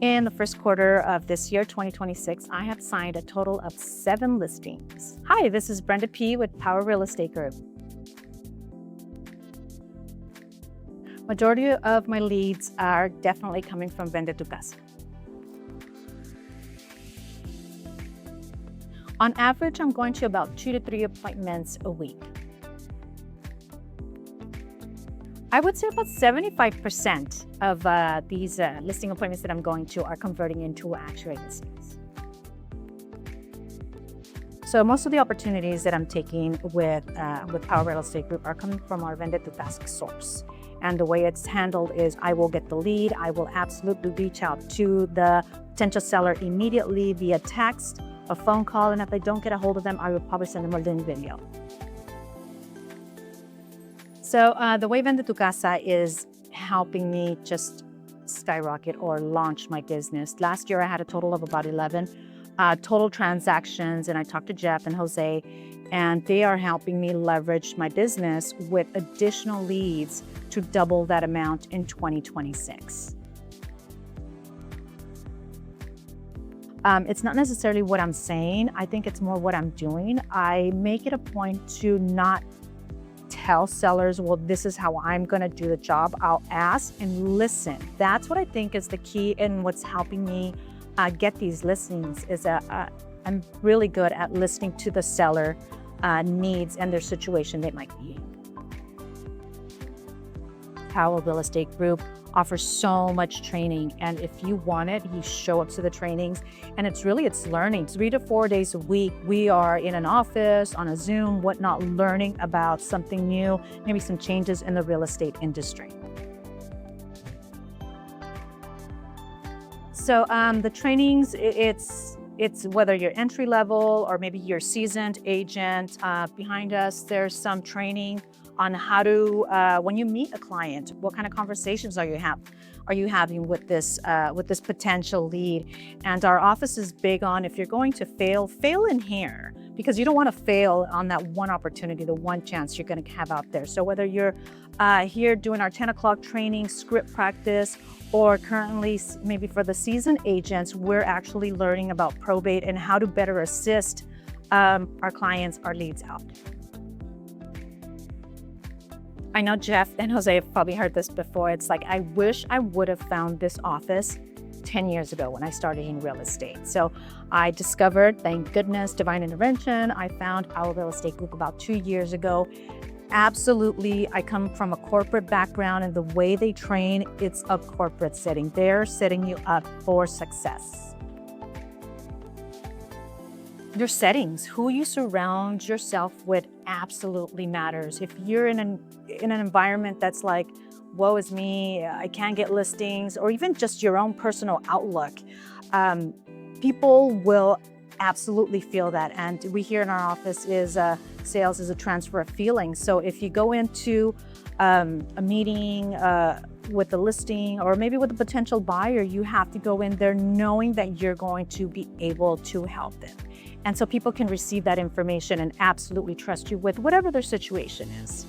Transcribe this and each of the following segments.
In the first quarter of this year, 2026, I have signed a total of 7 listings. Hi, this is Brenda P. with Power Real Estate Group. Majority of my leads are definitely coming from Vende Tu Kasa. On average, I'm going to about 2 to 3 appointments a week. I would say about 75% of these listing appointments that I'm going to are converting into actual listings. So most of the opportunities that I'm taking with Power Real Estate Group are coming from our Vende Tu Kasa source. And the way it's handled is I will get the lead. I will absolutely reach out to the potential seller immediately via text, a phone call, and if I don't get a hold of them, I will probably send them a link video. So the way Vende Tu Kasa is helping me just skyrocket or launch my business. Last year, I had a total of about 11 total transactions, and I talked to Jeff and Jose, and they are helping me leverage my business with additional leads to double that amount in 2026. It's not necessarily what I'm saying. I think it's more what I'm doing. I make it a point to not tell sellers, well, this is how I'm going to do the job. I'll ask and listen. That's what I think is the key and what's helping me get these listings is that I'm really good at listening to the seller needs and their situation they might be in. Power Real Estate Group offers so much training, and if you want it, you show up to the trainings, and it's learning. 3 to 4 days a week, we are in an office, on a Zoom, whatnot, learning about something new, maybe some changes in the real estate industry. So the trainings, it's whether you're entry level or maybe you're seasoned agent. Behind us, there's some training on how to, when you meet a client, what kind of conversations are you having with this potential lead? And our office is big on, if you're going to fail in here, because you don't want to fail on that one opportunity, the one chance you're going to have out there. So whether you're here doing our 10 o'clock training, script practice, or currently maybe for the seasoned agents, we're actually learning about probate and how to better assist our clients, our leads out. I know Jeff and Jose have probably heard this before. It's like, I wish I would have found this office 10 years ago when I started in real estate. So I discovered, thank goodness, divine intervention. I found our real estate group about 2 years ago. Absolutely, I come from a corporate background, and the way they train, it's a corporate setting. They're setting you up for success. Your settings, who you surround yourself with absolutely matters. If you're in an environment that's like, woe is me, I can't get listings, or even just your own personal outlook, people will absolutely feel that. And we here in our office is sales is a transfer of feelings. So if you go into a meeting with a listing or maybe with a potential buyer, you have to go in there knowing that you're going to be able to help them. And so people can receive that information and absolutely trust you with whatever their situation is.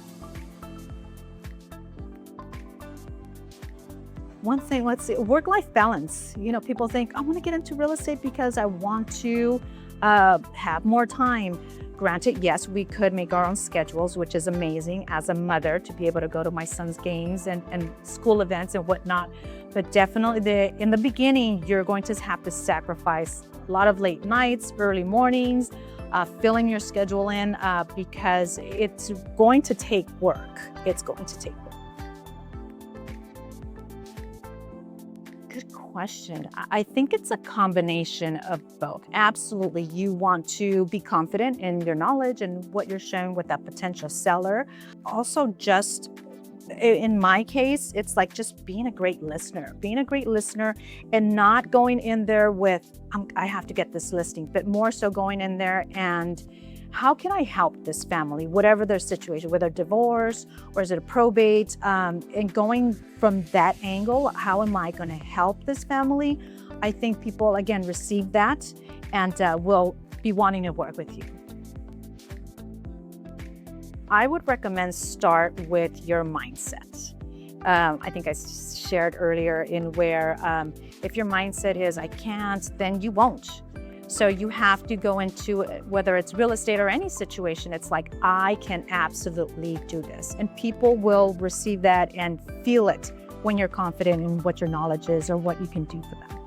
One thing, let's see, work-life balance. You know, people think, I want to get into real estate because I want to have more time. Granted, yes, we could make our own schedules, which is amazing as a mother to be able to go to my son's games and school events and whatnot. But definitely in the beginning, you're going to have to sacrifice a lot of late nights, early mornings, filling your schedule in because it's going to take work. It's going to take work. Good question. I think it's a combination of both. Absolutely, you want to be confident in your knowledge and what you're sharing with that potential seller. Also, just in my case, it's like just being a great listener and not going in there with, I have to get this listing, but more so going in there and how can I help this family, whatever their situation, whether divorce or is it a probate, and going from that angle, how am I going to help this family? I think people, again, receive that and will be wanting to work with you. I would recommend start with your mindset. I think I shared earlier in where If your mindset is, I can't, then you won't. So you have to go into it, whether it's real estate or any situation, it's like, I can absolutely do this. And people will receive that and feel it when you're confident in what your knowledge is or what you can do for them.